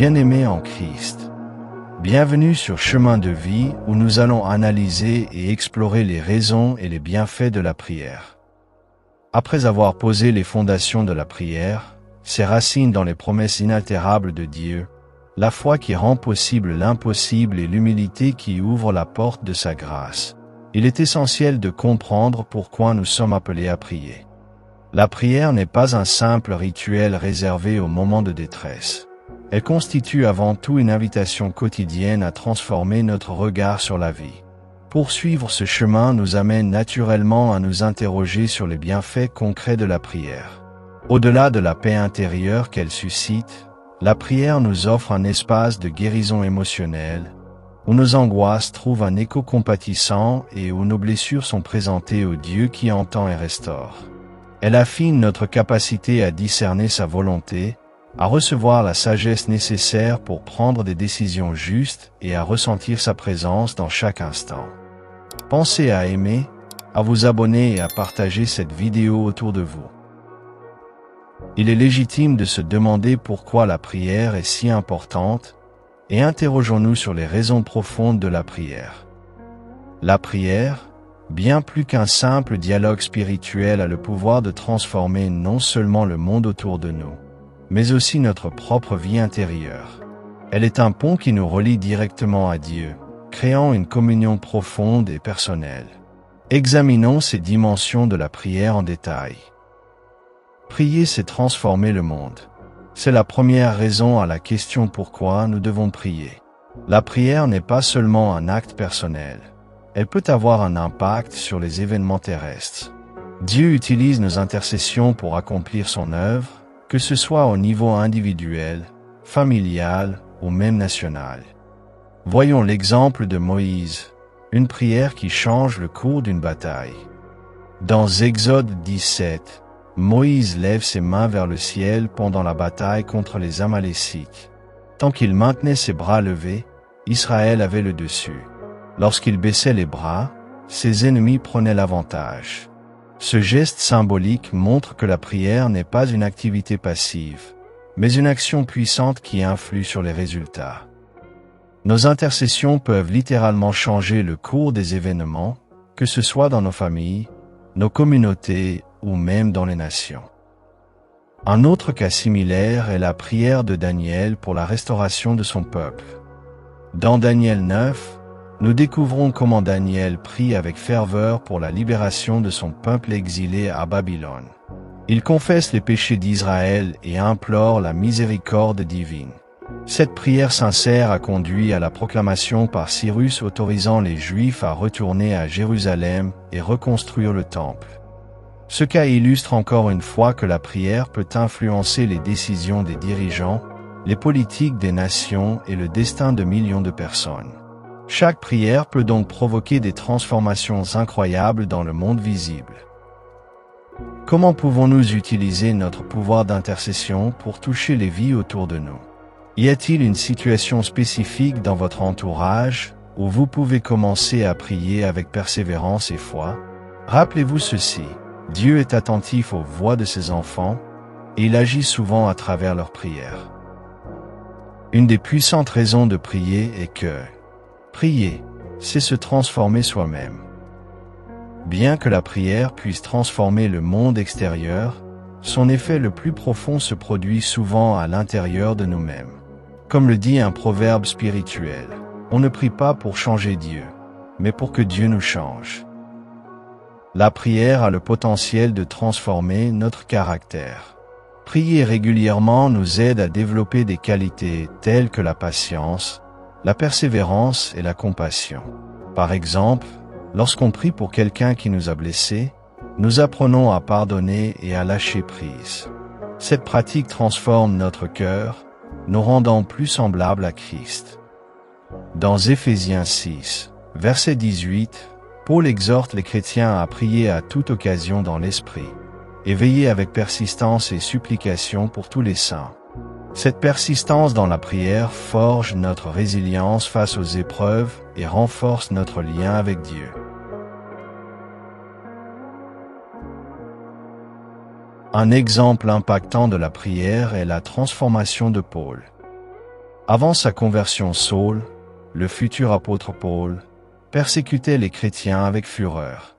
Bien-aimés en Christ, bienvenue sur Chemin de vie où nous allons analyser et explorer les raisons et les bienfaits de la prière. Après avoir posé les fondations de la prière, ses racines dans les promesses inaltérables de Dieu, la foi qui rend possible l'impossible et l'humilité qui ouvre la porte de sa grâce, il est essentiel de comprendre pourquoi nous sommes appelés à prier. La prière n'est pas un simple rituel réservé aux moments de détresse. Elle constitue avant tout une invitation quotidienne à transformer notre regard sur la vie. Poursuivre ce chemin nous amène naturellement à nous interroger sur les bienfaits concrets de la prière. Au-delà de la paix intérieure qu'elle suscite, la prière nous offre un espace de guérison émotionnelle, où nos angoisses trouvent un écho compatissant et où nos blessures sont présentées au Dieu qui entend et restaure. Elle affine notre capacité à discerner sa volonté, à recevoir la sagesse nécessaire pour prendre des décisions justes et à ressentir sa présence dans chaque instant. Pensez à aimer, à vous abonner et à partager cette vidéo autour de vous. Il est légitime de se demander pourquoi la prière est si importante et interrogeons-nous sur les raisons profondes de la prière. La prière, bien plus qu'un simple dialogue spirituel, a le pouvoir de transformer non seulement le monde autour de nous, mais aussi notre propre vie intérieure. Elle est un pont qui nous relie directement à Dieu, créant une communion profonde et personnelle. Examinons ces dimensions de la prière en détail. Prier, c'est transformer le monde. C'est la première raison à la question pourquoi nous devons prier. La prière n'est pas seulement un acte personnel. Elle peut avoir un impact sur les événements terrestres. Dieu utilise nos intercessions pour accomplir son œuvre, que ce soit au niveau individuel, familial ou même national. Voyons l'exemple de Moïse, une prière qui change le cours d'une bataille. Dans Exode 17, Moïse lève ses mains vers le ciel pendant la bataille contre les Amalécites. Tant qu'il maintenait ses bras levés, Israël avait le dessus. Lorsqu'il baissait les bras, ses ennemis prenaient l'avantage. Ce geste symbolique montre que la prière n'est pas une activité passive, mais une action puissante qui influe sur les résultats. Nos intercessions peuvent littéralement changer le cours des événements, que ce soit dans nos familles, nos communautés ou même dans les nations. Un autre cas similaire est la prière de Daniel pour la restauration de son peuple. Dans Daniel 9, nous découvrons comment Daniel prie avec ferveur pour la libération de son peuple exilé à Babylone. Il confesse les péchés d'Israël et implore la miséricorde divine. Cette prière sincère a conduit à la proclamation par Cyrus autorisant les Juifs à retourner à Jérusalem et reconstruire le temple. Ce cas illustre encore une fois que la prière peut influencer les décisions des dirigeants, les politiques des nations et le destin de millions de personnes. Chaque prière peut donc provoquer des transformations incroyables dans le monde visible. Comment pouvons-nous utiliser notre pouvoir d'intercession pour toucher les vies autour de nous? Y a-t-il une situation spécifique dans votre entourage où vous pouvez commencer à prier avec persévérance et foi? Rappelez-vous ceci, Dieu est attentif aux voix de ses enfants et il agit souvent à travers leurs prières. Une des puissantes raisons de prier est que prier, c'est se transformer soi-même. Bien que la prière puisse transformer le monde extérieur, son effet le plus profond se produit souvent à l'intérieur de nous-mêmes. Comme le dit un proverbe spirituel, on ne prie pas pour changer Dieu, mais pour que Dieu nous change. La prière a le potentiel de transformer notre caractère. Prier régulièrement nous aide à développer des qualités telles que la patience, la persévérance et la compassion. Par exemple, lorsqu'on prie pour quelqu'un qui nous a blessés, nous apprenons à pardonner et à lâcher prise. Cette pratique transforme notre cœur, nous rendant plus semblables à Christ. Dans Éphésiens 6, verset 18, Paul exhorte les chrétiens à prier à toute occasion dans l'esprit, et veiller avec persistance et supplication pour tous les saints. Cette persistance dans la prière forge notre résilience face aux épreuves et renforce notre lien avec Dieu. Un exemple impactant de la prière est la transformation de Paul. Avant sa conversion, Saul, le futur apôtre Paul, persécutait les chrétiens avec fureur.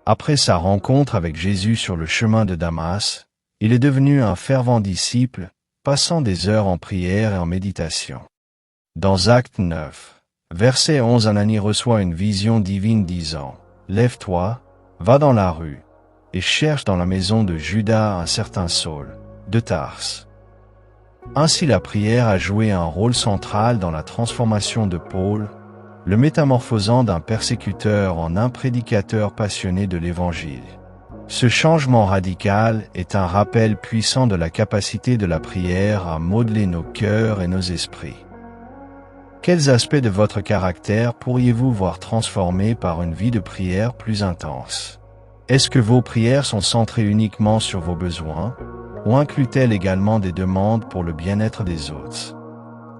Après sa rencontre avec Jésus sur le chemin de Damas, il est devenu un fervent disciple, passant des heures en prière et en méditation. Dans Actes 9, verset 11, Ananie reçoit une vision divine disant « Lève-toi, va dans la rue, et cherche dans la maison de Judas un certain Saul, de Tarse. » Ainsi la prière a joué un rôle central dans la transformation de Paul, le métamorphosant d'un persécuteur en un prédicateur passionné de l'Évangile. Ce changement radical est un rappel puissant de la capacité de la prière à modeler nos cœurs et nos esprits. Quels aspects de votre caractère pourriez-vous voir transformés par une vie de prière plus intense? Est-ce que vos prières sont centrées uniquement sur vos besoins, ou incluent-elles également des demandes pour le bien-être des autres?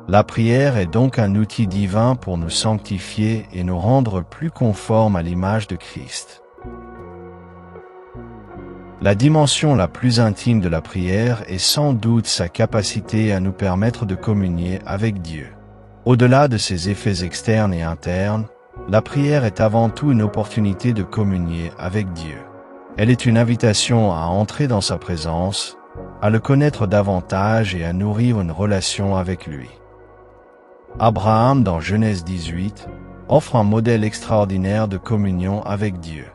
La prière est donc un outil divin pour nous sanctifier et nous rendre plus conformes à l'image de Christ. La dimension la plus intime de la prière est sans doute sa capacité à nous permettre de communier avec Dieu. Au-delà de ses effets externes et internes, la prière est avant tout une opportunité de communier avec Dieu. Elle est une invitation à entrer dans sa présence, à le connaître davantage et à nourrir une relation avec lui. Abraham, dans Genèse 18, offre un modèle extraordinaire de communion avec Dieu.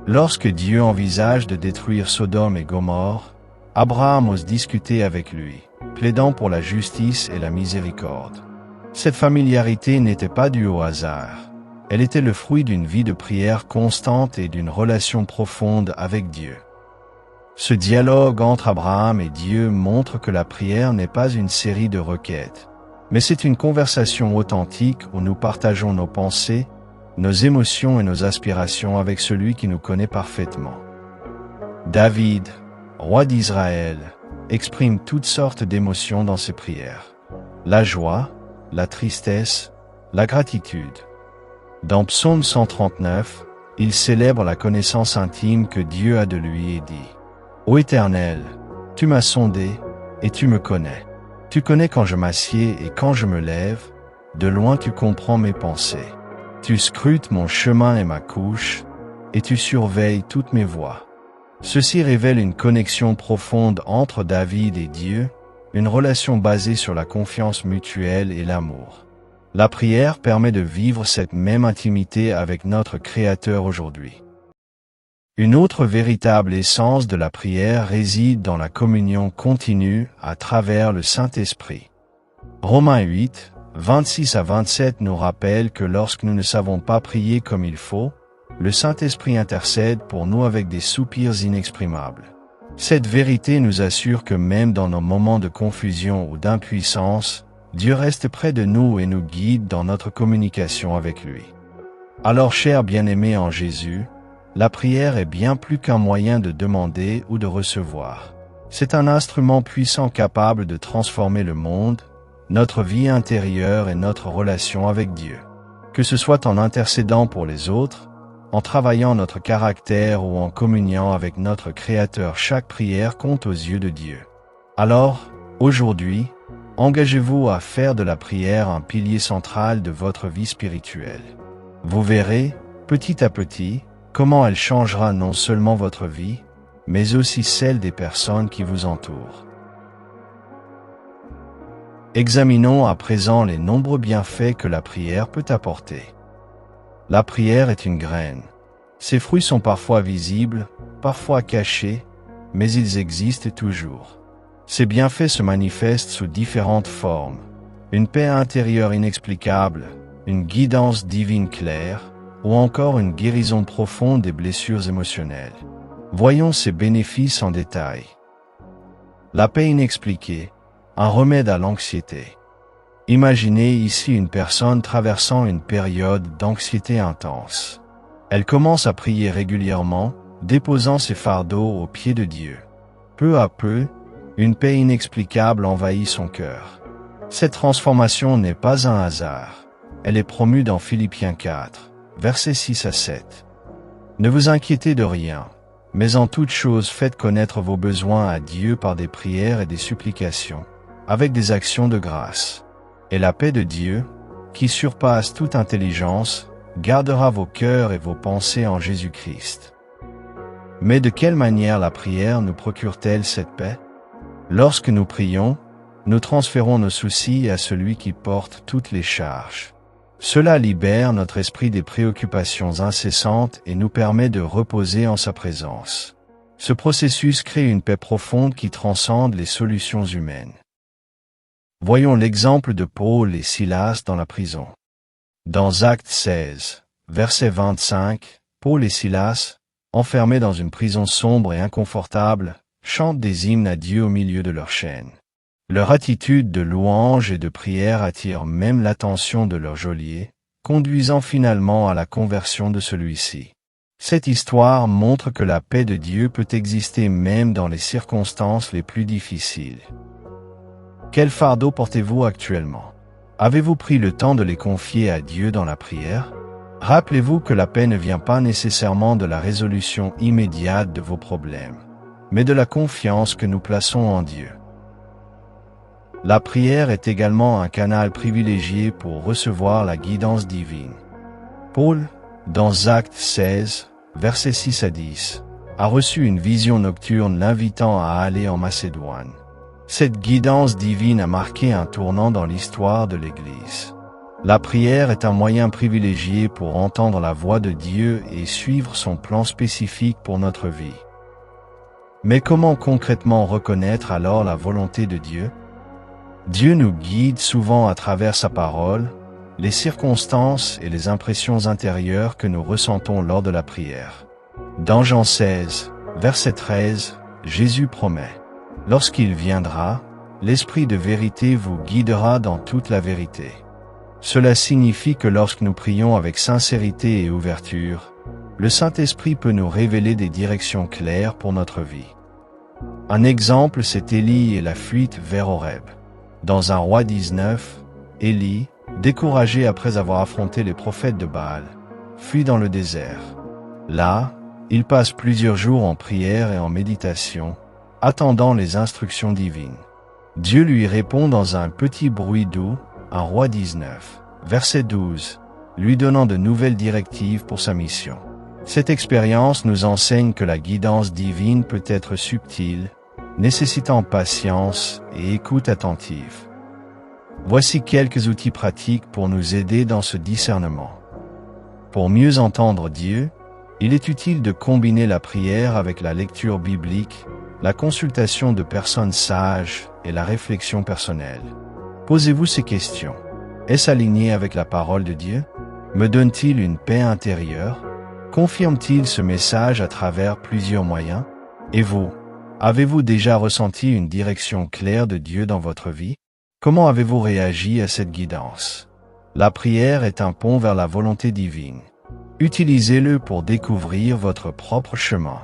Lorsque Dieu envisage de détruire Sodome et Gomorrhe, Abraham ose discuter avec lui, plaidant pour la justice et la miséricorde. Cette familiarité n'était pas due au hasard. Elle était le fruit d'une vie de prière constante et d'une relation profonde avec Dieu. Ce dialogue entre Abraham et Dieu montre que la prière n'est pas une série de requêtes, mais c'est une conversation authentique où nous partageons nos pensées, nos émotions et nos aspirations avec celui qui nous connaît parfaitement. David, roi d'Israël, exprime toutes sortes d'émotions dans ses prières. La joie, la tristesse, la gratitude. Dans Psaume 139, il célèbre la connaissance intime que Dieu a de lui et dit « Ô Éternel, tu m'as sondé et tu me connais. Tu connais quand je m'assieds et quand je me lève, de loin tu comprends mes pensées. Tu scrutes mon chemin et ma couche, et tu surveilles toutes mes voies. » Ceci révèle une connexion profonde entre David et Dieu, une relation basée sur la confiance mutuelle et l'amour. La prière permet de vivre cette même intimité avec notre Créateur aujourd'hui. Une autre véritable essence de la prière réside dans la communion continue à travers le Saint-Esprit. Romains 8, 26 à 27 nous rappelle que lorsque nous ne savons pas prier comme il faut, le Saint-Esprit intercède pour nous avec des soupirs inexprimables. Cette vérité nous assure que même dans nos moments de confusion ou d'impuissance, Dieu reste près de nous et nous guide dans notre communication avec lui. Alors, chers bien-aimés en Jésus, la prière est bien plus qu'un moyen de demander ou de recevoir. C'est un instrument puissant capable de transformer le monde, notre vie intérieure et notre relation avec Dieu. Que ce soit en intercédant pour les autres, en travaillant notre caractère ou en communiant avec notre Créateur, chaque prière compte aux yeux de Dieu. Alors, aujourd'hui, engagez-vous à faire de la prière un pilier central de votre vie spirituelle. Vous verrez, petit à petit, comment elle changera non seulement votre vie, mais aussi celle des personnes qui vous entourent. Examinons à présent les nombreux bienfaits que la prière peut apporter. La prière est une graine. Ses fruits sont parfois visibles, parfois cachés, mais ils existent toujours. Ces bienfaits se manifestent sous différentes formes. Une paix intérieure inexplicable, une guidance divine claire, ou encore une guérison profonde des blessures émotionnelles. Voyons ces bénéfices en détail. La paix inexpliquée, un remède à l'anxiété. Imaginez ici une personne traversant une période d'anxiété intense. Elle commence à prier régulièrement, déposant ses fardeaux aux pieds de Dieu. Peu à peu, une paix inexplicable envahit son cœur. Cette transformation n'est pas un hasard. Elle est promue dans Philippiens 4, versets 6 à 7. Ne vous inquiétez de rien, mais en toute chose faites connaître vos besoins à Dieu par des prières et des supplications, avec des actions de grâce. Et la paix de Dieu, qui surpasse toute intelligence, gardera vos cœurs et vos pensées en Jésus-Christ. Mais de quelle manière la prière nous procure-t-elle cette paix? Lorsque nous prions, nous transférons nos soucis à celui qui porte toutes les charges. Cela libère notre esprit des préoccupations incessantes et nous permet de reposer en sa présence. Ce processus crée une paix profonde qui transcende les solutions humaines. Voyons l'exemple de Paul et Silas dans la prison. Dans Actes 16, verset 25, Paul et Silas, enfermés dans une prison sombre et inconfortable, chantent des hymnes à Dieu au milieu de leurs chaînes. Leur attitude de louange et de prière attire même l'attention de leur geôlier, conduisant finalement à la conversion de celui-ci. Cette histoire montre que la paix de Dieu peut exister même dans les circonstances les plus difficiles. Quel fardeau portez-vous actuellement? Avez-vous pris le temps de les confier à Dieu dans la prière? Rappelez-vous que la paix ne vient pas nécessairement de la résolution immédiate de vos problèmes, mais de la confiance que nous plaçons en Dieu. La prière est également un canal privilégié pour recevoir la guidance divine. Paul, dans Actes 16, versets 6 à 10, a reçu une vision nocturne l'invitant à aller en Macédoine. Cette guidance divine a marqué un tournant dans l'histoire de l'Église. La prière est un moyen privilégié pour entendre la voix de Dieu et suivre son plan spécifique pour notre vie. Mais comment concrètement reconnaître alors la volonté de Dieu? Dieu nous guide souvent à travers sa parole, les circonstances et les impressions intérieures que nous ressentons lors de la prière. Dans Jean 16, verset 13, Jésus promet: « Lorsqu'il viendra, l'Esprit de vérité vous guidera dans toute la vérité. » Cela signifie que lorsque nous prions avec sincérité et ouverture, le Saint-Esprit peut nous révéler des directions claires pour notre vie. Un exemple, c'est Élie et la fuite vers Horeb. Dans 1 Roi 19, Élie, découragé après avoir affronté les prophètes de Baal, fuit dans le désert. Là, il passe plusieurs jours en prière et en méditation, attendant les instructions divines. Dieu lui répond dans un petit bruit doux, 1 Roi 19, verset 12, lui donnant de nouvelles directives pour sa mission. Cette expérience nous enseigne que la guidance divine peut être subtile, nécessitant patience et écoute attentive. Voici quelques outils pratiques pour nous aider dans ce discernement. Pour mieux entendre Dieu, il est utile de combiner la prière avec la lecture biblique, la consultation de personnes sages et la réflexion personnelle. Posez-vous ces questions. Est-ce aligné avec la parole de Dieu? Me donne-t-il une paix intérieure? Confirme-t-il ce message à travers plusieurs moyens? Et vous, avez-vous déjà ressenti une direction claire de Dieu dans votre vie? Comment avez-vous réagi à cette guidance? La prière est un pont vers la volonté divine. Utilisez-le pour découvrir votre propre chemin.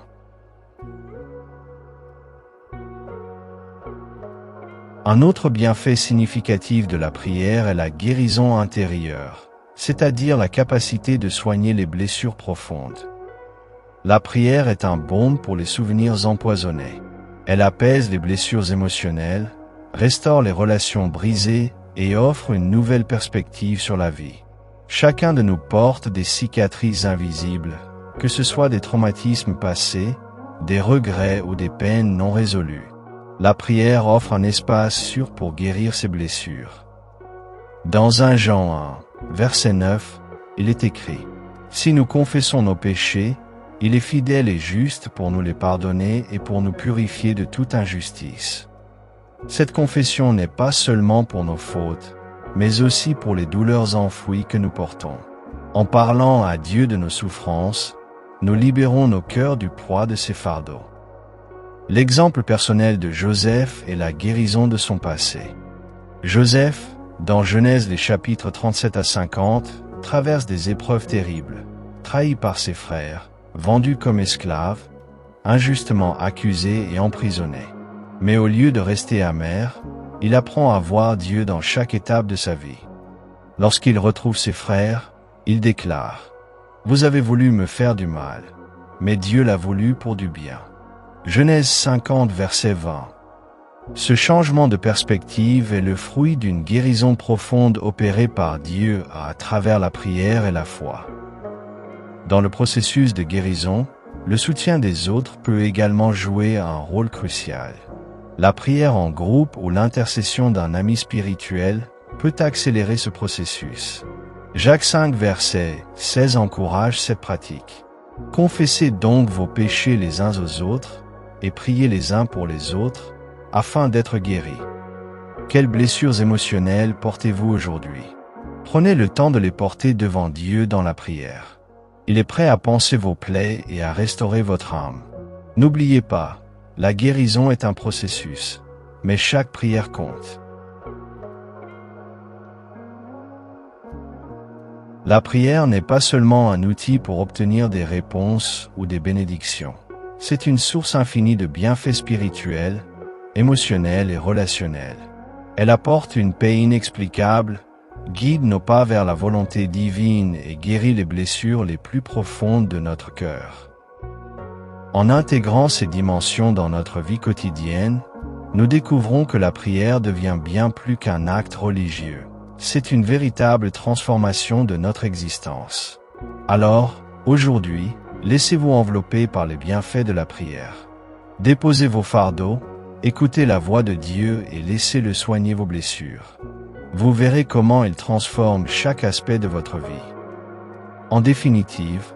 Un autre bienfait significatif de la prière est la guérison intérieure, c'est-à-dire la capacité de soigner les blessures profondes. La prière est un baume pour les souvenirs empoisonnés. Elle apaise les blessures émotionnelles, restaure les relations brisées et offre une nouvelle perspective sur la vie. Chacun de nous porte des cicatrices invisibles, que ce soit des traumatismes passés, des regrets ou des peines non résolues. La prière offre un espace sûr pour guérir ces blessures. Dans 1 Jean 1, verset 9, il est écrit: « Si nous confessons nos péchés, il est fidèle et juste pour nous les pardonner et pour nous purifier de toute injustice. » Cette confession n'est pas seulement pour nos fautes, mais aussi pour les douleurs enfouies que nous portons. En parlant à Dieu de nos souffrances, nous libérons nos cœurs du poids de ces fardeaux. L'exemple personnel de Joseph est la guérison de son passé. Joseph, dans Genèse les chapitres 37 à 50, traverse des épreuves terribles, trahi par ses frères, vendu comme esclave, injustement accusé et emprisonné. Mais au lieu de rester amer, il apprend à voir Dieu dans chaque étape de sa vie. Lorsqu'il retrouve ses frères, il déclare: « Vous avez voulu me faire du mal, mais Dieu l'a voulu pour du bien. » Genèse 50 verset 20. Ce changement de perspective est le fruit d'une guérison profonde opérée par Dieu à travers la prière et la foi. Dans le processus de guérison, le soutien des autres peut également jouer un rôle crucial. La prière en groupe ou l'intercession d'un ami spirituel peut accélérer ce processus. Jacques 5 verset 16 encourage cette pratique. Confessez donc vos péchés les uns aux autres et priez les uns pour les autres afin d'être guéris. Quelles blessures émotionnelles portez-vous aujourd'hui? Prenez le temps de les porter devant Dieu dans la prière. Il est prêt à panser vos plaies et à restaurer votre âme. N'oubliez pas, la guérison est un processus, mais chaque prière compte. La prière n'est pas seulement un outil pour obtenir des réponses ou des bénédictions. C'est une source infinie de bienfaits spirituels, émotionnels et relationnels. Elle apporte une paix inexplicable, guide nos pas vers la volonté divine et guérit les blessures les plus profondes de notre cœur. En intégrant ces dimensions dans notre vie quotidienne, nous découvrons que la prière devient bien plus qu'un acte religieux. C'est une véritable transformation de notre existence. Alors, aujourd'hui, laissez-vous envelopper par les bienfaits de la prière. Déposez vos fardeaux, écoutez la voix de Dieu et laissez-le soigner vos blessures. Vous verrez comment il transforme chaque aspect de votre vie. En définitive,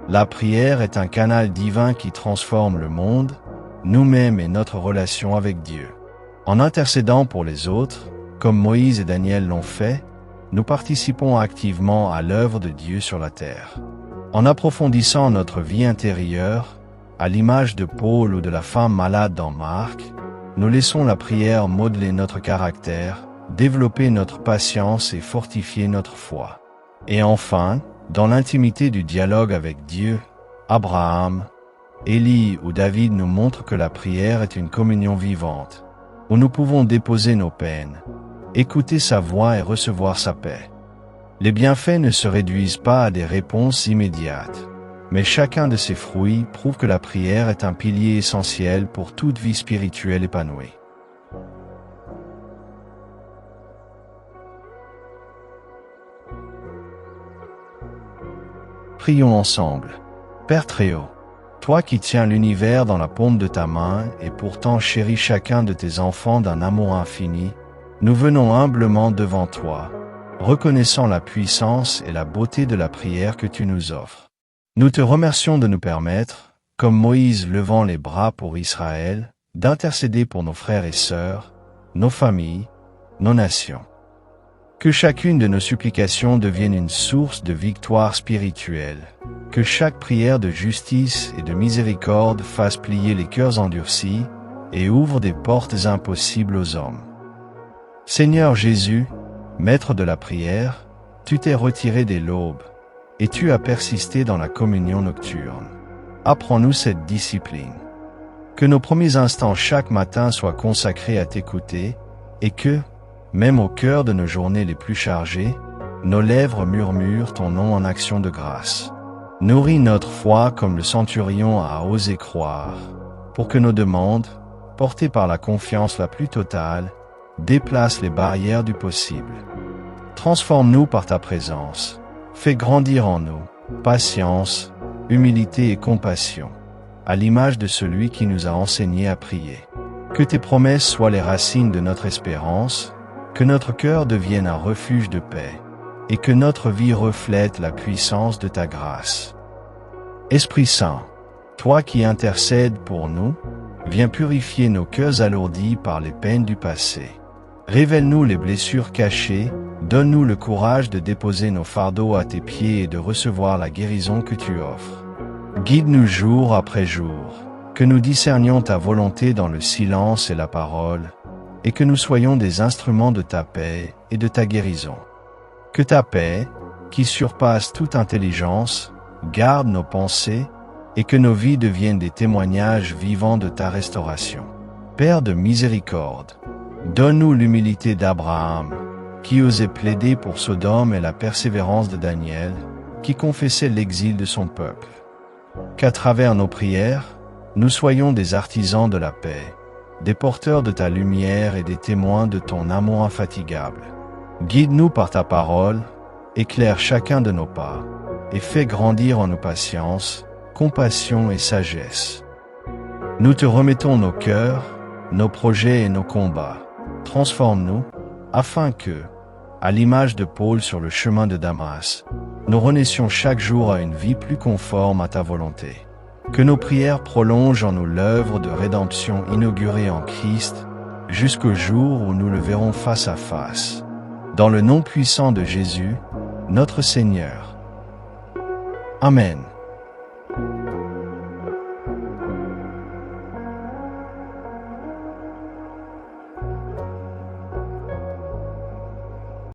la prière est un canal divin qui transforme le monde, nous-mêmes et notre relation avec Dieu. En intercédant pour les autres, comme Moïse et Daniel l'ont fait, nous participons activement à l'œuvre de Dieu sur la terre. En approfondissant notre vie intérieure, à l'image de Paul ou de la femme malade dans Marc, nous laissons la prière modeler notre caractère, développer notre patience et fortifier notre foi. Et enfin, dans l'intimité du dialogue avec Dieu, Abraham, Élie ou David nous montrent que la prière est une communion vivante, où nous pouvons déposer nos peines, écouter sa voix et recevoir sa paix. Les bienfaits ne se réduisent pas à des réponses immédiates, mais chacun de ces fruits prouve que la prière est un pilier essentiel pour toute vie spirituelle épanouie. Prions ensemble. Père Très-Haut, toi qui tiens l'univers dans la paume de ta main et pourtant chéris chacun de tes enfants d'un amour infini, nous venons humblement devant toi, reconnaissant la puissance et la beauté de la prière que tu nous offres. Nous te remercions de nous permettre, comme Moïse levant les bras pour Israël, d'intercéder pour nos frères et sœurs, nos familles, nos nations. Que chacune de nos supplications devienne une source de victoire spirituelle, que chaque prière de justice et de miséricorde fasse plier les cœurs endurcis et ouvre des portes impossibles aux hommes. Seigneur Jésus, Maître de la prière, tu t'es retiré dès l'aube, et tu as persisté dans la communion nocturne. Apprends-nous cette discipline. Que nos premiers instants chaque matin soient consacrés à t'écouter, et que, même au cœur de nos journées les plus chargées, nos lèvres murmurent ton nom en action de grâce. Nourris notre foi comme le centurion a osé croire, pour que nos demandes, portées par la confiance la plus totale, déplacent les barrières du possible. Transforme-nous par ta présence. Fais grandir en nous patience, humilité et compassion, à l'image de celui qui nous a enseigné à prier. Que tes promesses soient les racines de notre espérance, que notre cœur devienne un refuge de paix, et que notre vie reflète la puissance de ta grâce. Esprit Saint, toi qui intercèdes pour nous, viens purifier nos cœurs alourdis par les peines du passé. Révèle-nous les blessures cachées, donne-nous le courage de déposer nos fardeaux à tes pieds et de recevoir la guérison que tu offres. Guide-nous jour après jour, que nous discernions ta volonté dans le silence et la parole, et que nous soyons des instruments de ta paix et de ta guérison. Que ta paix, qui surpasse toute intelligence, garde nos pensées, et que nos vies deviennent des témoignages vivants de ta restauration. Père de miséricorde, donne-nous l'humilité d'Abraham, qui osait plaider pour Sodome et la persévérance de Daniel, qui confessait l'exil de son peuple. Qu'à travers nos prières, nous soyons des artisans de la paix, des porteurs de ta lumière et des témoins de ton amour infatigable. Guide-nous par ta parole, éclaire chacun de nos pas, et fais grandir en nous patience, compassion et sagesse. Nous te remettons nos cœurs, nos projets et nos combats. Transforme-nous, afin que, à l'image de Paul sur le chemin de Damas, nous renaissions chaque jour à une vie plus conforme à ta volonté. Que nos prières prolongent en nous l'œuvre de rédemption inaugurée en Christ, jusqu'au jour où nous le verrons face à face. Dans le nom puissant de Jésus, notre Seigneur. Amen.